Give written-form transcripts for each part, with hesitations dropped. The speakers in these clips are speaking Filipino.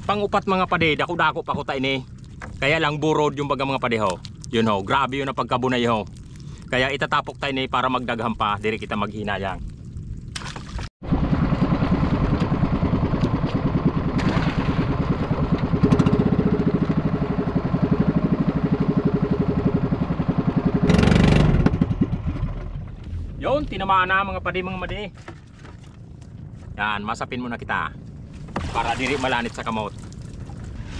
Pangupat mga pade, dako-dako pa ko ta ini. Kaya lang burod yung baga mga pade ho. Yun ho, grabe yun ang pagkabunay ho. Kaya itatapok tayo ni para magdagham pa, diri kita maghinayang. Yun, tinamaan na mga pade mga madi. Yan, masapin muna kita para diri malanit sa kamot.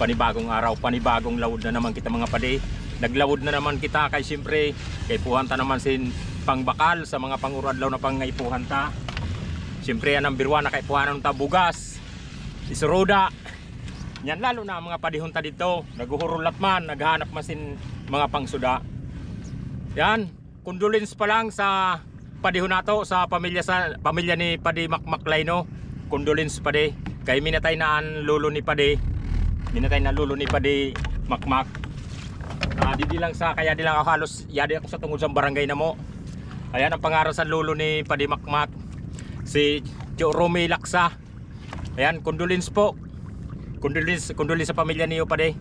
Panibagong araw, panibagong lawod na naman kita mga pade. Naglawod na naman kita kay siyempre kay puhanta naman sin pangbakal sa mga panguradlaw na pangaipuhanta. Siyempre yan ang birwa na kay puhanan ta bugas, isuroda. Yan lalo na mga padihunta dito, naguhurulat man, naghanap man sin mga pangsuda. Yan, condolence pa lang sa padihon nato sa pamilya ni Padi Makmaklayno. Condolence pade kay minatay na ang lolo ni Padi. Minatay na lolo ni Padi Makmak. Di lang sa kaya di lang ako halos yadi ako sa tungod sa barangay na mo. Ayan ang pangaral sa lolo ni Padi Makmak, si Romy Laksa. Ayan, condolence po. Condolence sa pamilya niyo Padi.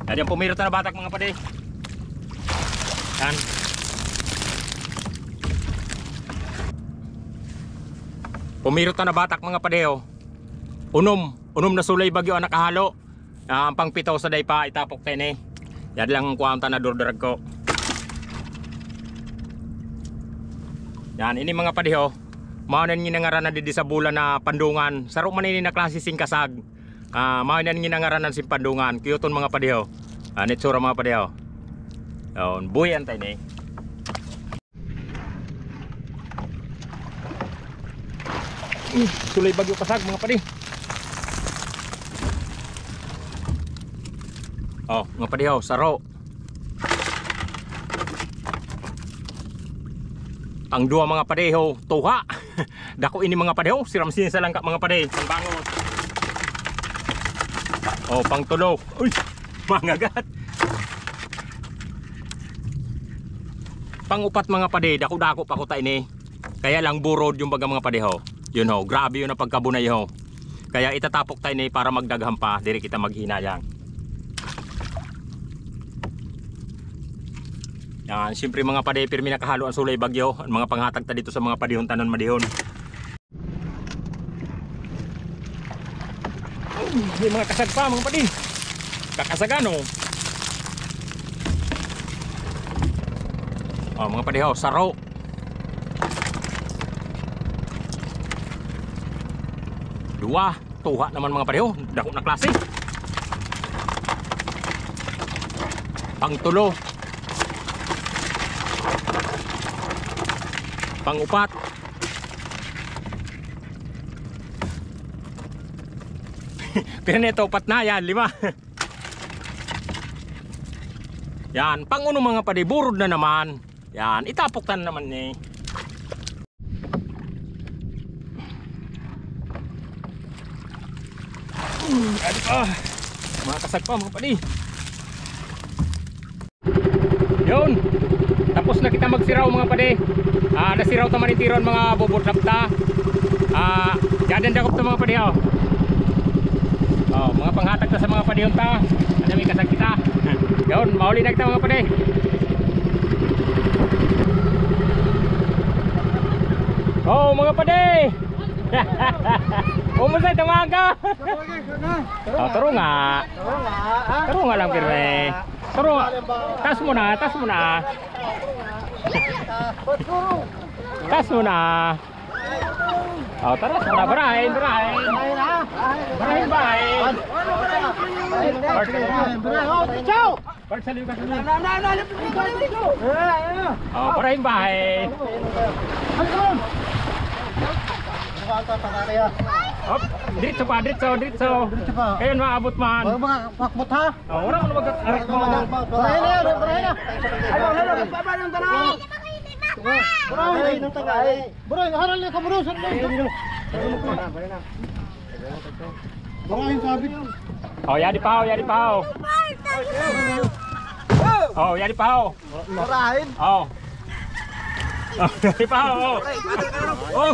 Ayan, pumirot na batak mga Padi. Ayan. Pumirot na batak mga Padi oh. Unom na sulay bagyo ang nakahalo. Ang pangpitaw sa daypa itapok tayo ni. Yan lang ang kuwanta na durdarag ko. Yan, ini mga Padi ho. Maunan ngi nangaranan di sa bulan na pandungan. Sarok man ini na klase sing kasag. Maunan ngi nangaranan sin pandungan. Kiyuton mga Padi ho. Nitsura mga Padi ho. Yon, buyan tayo ni. Sulay bagyo kasag mga Padi. Oh, mga Padi ho, saro. Ang dua mga Padi ho, tuha. Dako ini mga Padi ho, siramsin sa langka mga Padi, pangbangon. Oh, pangtulo. Uy, mangagat. Pangupat mga Padi, dako-dako pa ko ta ini. Kaya lang burod yung baga mga Padi ho. Yun ho, grabe yun ang pagkabunay ho. Kaya itatapok tayo ni para magdagham pa, diri kita maghinayang. Yan, siyempre mga Padi, pirmi nakahalo ang sulay bagyo. Ang mga panghatag ta dito sa mga padihon tanon madihon. May mga kasag pa mga Padi. Kakasagan oh. Oh mga Padi ho, saro. Dua, tuha naman mga Padi ho. Dako na klase. Pangtulo. Pangupat. Pero nito upat na yan, 5. Yan, panguno mga Padi, burod na naman. Yan, itapok tan naman ni. Mga kasag pa mga Padi. Yun, tapos na kita magsiraw mga Padi. Nasiraw taman itiron mga buburdapta. Jadan dakop ta mga Padi ho. Oh, mga panghatag ta sa mga Padi ta. Ano may kasag kita. Yun, mauli na kita mga Padi. Oh mga Padi. Umusay tamaga. Oh, taro nga. Taro nga lang pirme. Taro. Tas mo na. Tas mo na. Oh, taras mo na. Barahin. Ciao. Oh, barahin bahay. Hop, diretso pa. Ayun, maabot man. Mga makbot ha. Oh, wala mo mag-arik mo. Barahin na. Ayaw, paano tanong? Barahin ng tagay. Barahin, haral na kaburo sa loob. Barahin sabi. Oh, yadi pa ho. Oh, yadi pa ho. Barahin. Oh. Oh, yadi pa ho. Oh.